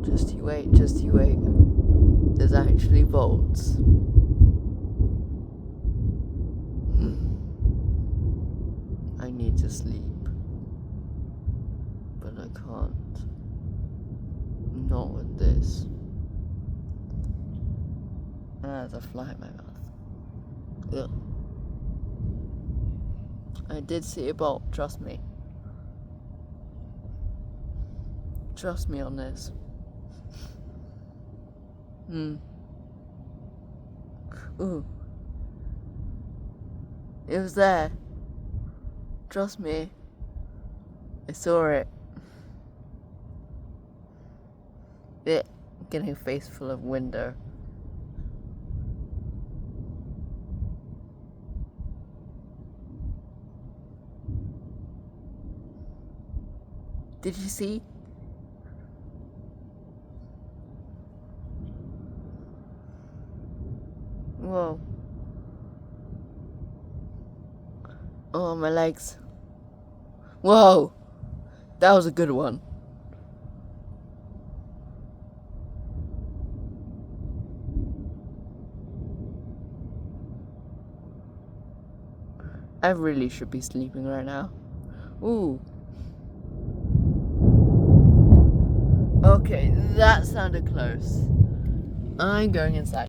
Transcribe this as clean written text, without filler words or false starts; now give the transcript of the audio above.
Just you wait, just you wait. There's actually bolts. I need to sleep. But I can't. Not with this. There's a fly in my mouth. Ugh. I did see a bolt, trust me. Trust me on this. Ooh. It was there. Trust me. I saw it. Getting a face full of window. Did you see? Whoa. Oh, my legs. Whoa. That was a good one. I really should be sleeping right now. Ooh. Okay, that sounded close. I'm going inside.